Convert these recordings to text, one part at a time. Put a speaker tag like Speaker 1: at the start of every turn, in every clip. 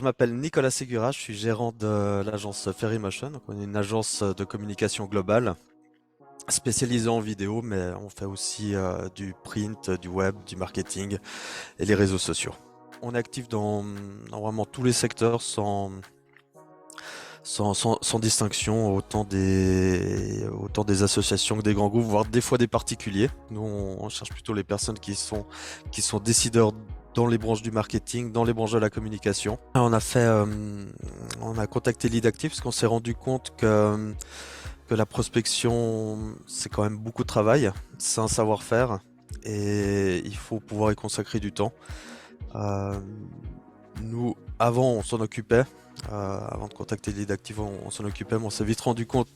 Speaker 1: Je m'appelle Nicolas Segura, je suis gérant de l'agence Ferrymotion. Donc, on est une agence de communication globale spécialisée en vidéo, mais on fait aussi du print, du web, du marketing et les réseaux sociaux. On est actif dans vraiment tous les secteurs sans distinction, autant des associations que des grands groupes, voire des fois des particuliers. Nous, on cherche plutôt les personnes qui sont décideurs dans les branches du marketing, dans les branches de la communication. On a contacté Lead Active parce qu'on s'est rendu compte que la prospection, c'est quand même beaucoup de travail, c'est un savoir-faire et il faut pouvoir y consacrer du temps. Euh, Nous, avant, on s'en occupait. Avant de contacter Lead Active, on s'en occupait, mais on s'est vite rendu compte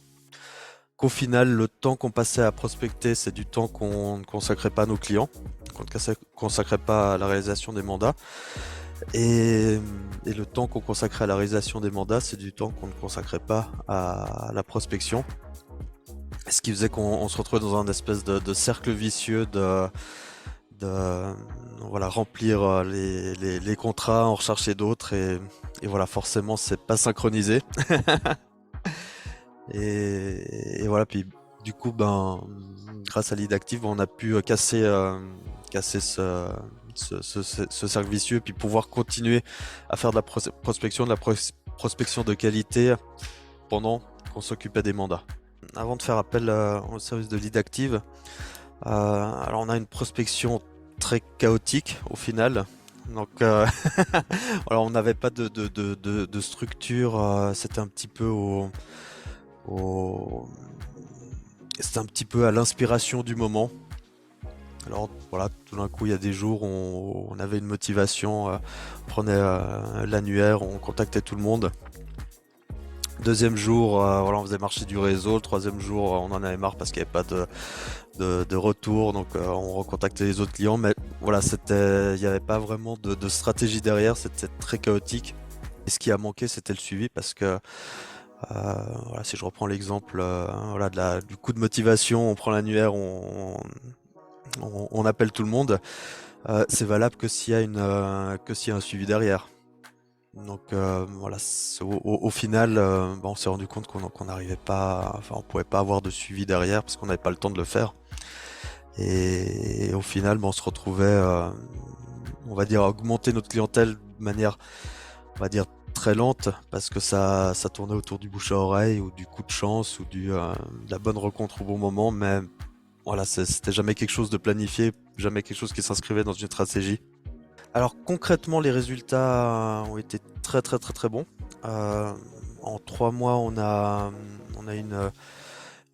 Speaker 1: qu'au final, le temps qu'on passait à prospecter, c'est du temps qu'on ne consacrait pas à nos clients, qu'on ne consacrait pas à la réalisation des mandats. Et, et le temps qu'on consacrait à la réalisation des mandats, c'est du temps qu'on ne consacrait pas à la prospection. Ce qui faisait qu'on se retrouvait dans un espèce de cercle vicieux de voilà, remplir les contrats, en rechercher d'autres et voilà, forcément c'est pas synchronisé. Et voilà, puis du coup, grâce à Lead Active, on a pu casser ce cercle vicieux, puis pouvoir continuer à faire de la prospection, prospection de qualité pendant qu'on s'occupait des mandats. Avant de faire appel au service de Lead Active, alors on a une prospection très chaotique au final. Donc voilà, on n'avait pas de structure, c'était un petit peu au- c'était un petit peu à l'inspiration du moment. Alors voilà, tout d'un coup, il y a des jours où on avait une motivation, on prenait l'annuaire, on contactait tout le monde. Deuxième jour, voilà, on faisait marcher du réseau. Le troisième jour, on en avait marre parce qu'il n'y avait pas de retour, donc on recontactait les autres clients. Mais voilà, il n'y avait pas vraiment de stratégie derrière, c'était très chaotique. Et ce qui a manqué, c'était le suivi parce que voilà, si je reprends l'exemple voilà, du coup de motivation, on prend l'annuaire, on appelle tout le monde. C'est valable que que s'il y a un suivi derrière. Donc voilà, au final, on s'est rendu compte qu'on n'arrivait pas, enfin on pouvait pas avoir de suivi derrière parce qu'on n'avait pas le temps de le faire. Et au final, on se retrouvait, on va dire, à augmenter notre clientèle de manière, on va dire, très lente parce que ça tournait autour du bouche à oreille ou du coup de chance ou de la bonne rencontre au bon moment. Mais voilà, c'était jamais quelque chose de planifié, jamais quelque chose qui s'inscrivait dans une stratégie. Alors concrètement, les résultats ont été très très très très bons. Euh, En 3 mois, on a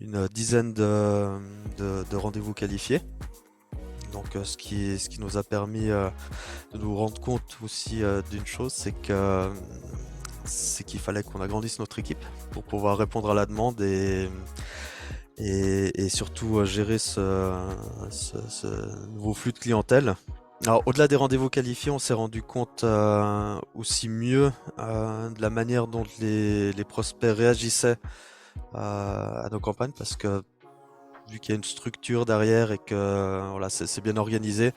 Speaker 1: une dizaine de rendez-vous qualifiés. Donc ce qui nous a permis de nous rendre compte aussi d'une chose, c'est qu'il fallait qu'on agrandisse notre équipe pour pouvoir répondre à la demande et surtout gérer ce nouveau flux de clientèle. Alors, au-delà des rendez-vous qualifiés, on s'est rendu compte aussi mieux de la manière dont les prospects réagissaient à nos campagnes parce que vu qu'il y a une structure derrière et que voilà, c'est bien organisé,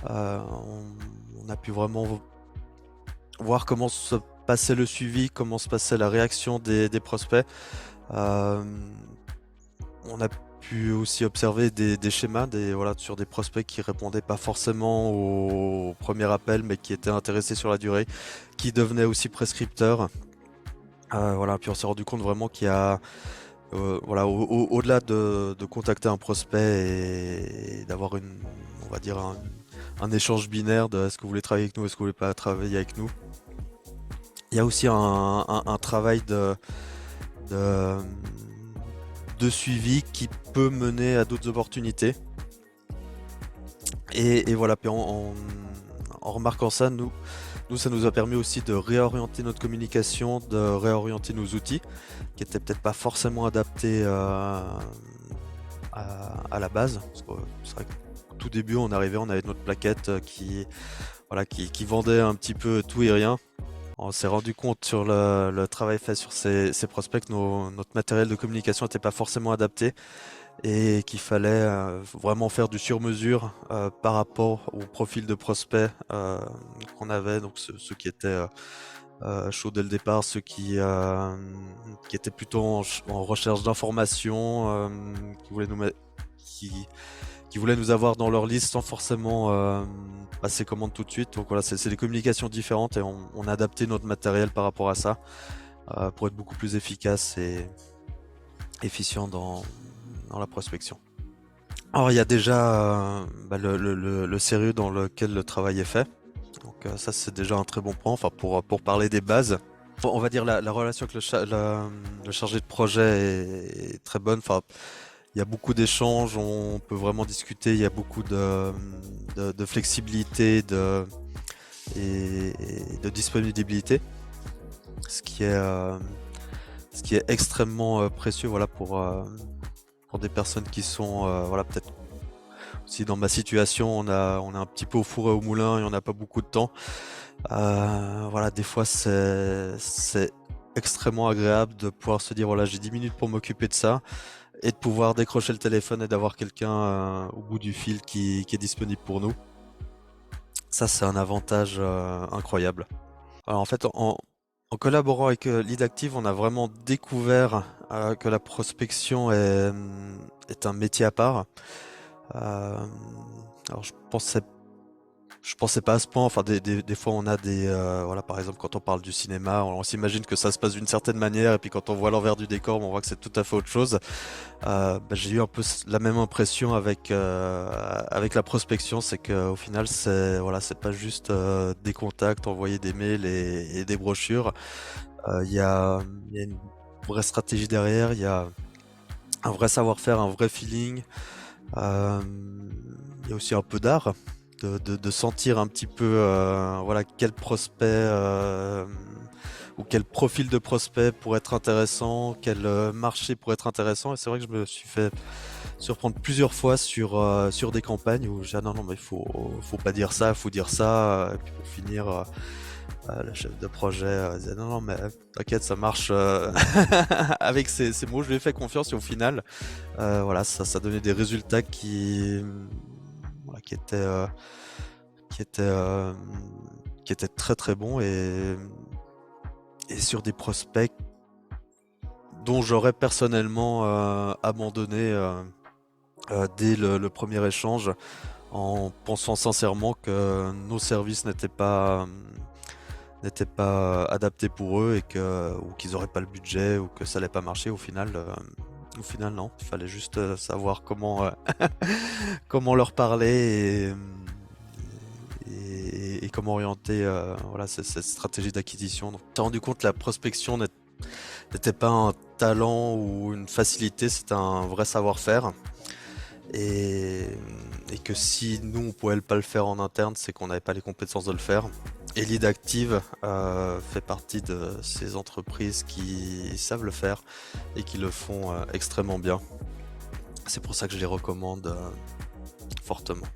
Speaker 1: on a pu vraiment voir comment se passait le suivi, comment se passait la réaction des prospects. Euh, on a pu aussi observer des schémas voilà, sur des prospects qui répondaient pas forcément au premier appel, mais qui étaient intéressés sur la durée, qui devenaient aussi prescripteurs. Voilà, puis on s'est rendu compte vraiment qu'il y a, voilà, au-delà de contacter un prospect et d'avoir on va dire un échange binaire de est-ce que vous voulez travailler avec nous, est-ce que vous voulez pas travailler avec nous. Il y a aussi un travail de, de suivi qui peut mener à d'autres opportunités. Et voilà, puis en remarquant ça, ça nous a permis aussi de réorienter notre communication, de réorienter nos outils, qui étaient peut-être pas forcément adaptés à la base. Parce que c'est vrai qu'au tout début, on arrivait, on avait notre plaquette voilà, qui vendait un petit peu tout et rien. On s'est rendu compte sur le travail fait sur ces prospects que notre matériel de communication n'était pas forcément adapté et qu'il fallait vraiment faire du sur-mesure par rapport au profil de prospects qu'on avait, donc ceux qui étaient chaud dès le départ, ceux qui étaient plutôt en recherche d'informations, qui voulaient qui, qui voulaient nous avoir dans leur liste sans forcément passer commande tout de suite. Donc voilà, c'est des communications différentes et on a adapté notre matériel par rapport à ça pour être beaucoup plus efficace et efficient dans la prospection. Alors il y a déjà le sérieux dans lequel le travail est fait. Donc ça c'est déjà un très bon point, enfin pour parler des bases. On va dire la relation avec le chargé de projet est très bonne. Enfin, il y a beaucoup d'échanges, on peut vraiment discuter, il y a beaucoup de flexibilité et de disponibilité, ce qui est, ce qui est extrêmement précieux voilà, pour des personnes qui sont voilà, peut-être aussi dans ma situation, on est un petit peu au four et au moulin et on n'a pas beaucoup de temps. Voilà, des fois c'est extrêmement agréable de pouvoir se dire voilà, j'ai 10 minutes pour m'occuper de ça et de pouvoir décrocher le téléphone et d'avoir quelqu'un au bout du fil qui est disponible pour nous. Ça, c'est un avantage incroyable. Alors en fait, en collaborant avec Lead Active, on a vraiment découvert que la prospection est un métier à part. Euh, alors je pensais pas à ce point. Enfin, des fois, on a voilà, par exemple, quand on parle du cinéma, on s'imagine que ça se passe d'une certaine manière, et puis quand on voit l'envers du décor, on voit que c'est tout à fait autre chose. J'ai eu un peu la même impression avec la prospection, c'est qu'au final, c'est voilà, c'est pas juste des contacts, envoyer des mails et des brochures. Il y a une vraie stratégie derrière, il y a un vrai savoir-faire, un vrai feeling. Euh, il y a aussi un peu d'art, de sentir un petit peu voilà, quel prospect ou quel profil de prospect pourrait être intéressant, quel marché pourrait être intéressant. Et c'est vrai que je me suis fait surprendre plusieurs fois sur des campagnes où j'ai dit non, non, mais faut pas dire ça, faut dire ça. Et puis pour finir, le chef de projet disait non, non, mais t'inquiète, ça marche avec ces mots. Je lui ai fait confiance et au final, voilà, ça donnait des résultats voilà, qui étaient, euh, qui étaient très très bons et sur des prospects dont j'aurais personnellement abandonné dès le premier échange en pensant sincèrement que nos services n'étaient pas adaptés pour eux ou qu'ils n'auraient pas le budget ou que ça allait pas marcher. Au final non. Il fallait juste savoir comment leur parler et comment orienter voilà, cette stratégie d'acquisition. Donc, t'as rendu compte que la prospection n'était pas un talent ou une facilité, c'était un vrai savoir-faire. Et, et que si nous on pouvait pas le faire en interne, c'est qu'on n'avait pas les compétences de le faire. Et Lead Active fait partie de ces entreprises qui savent le faire et qui le font extrêmement bien. C'est pour ça que je les recommande fortement.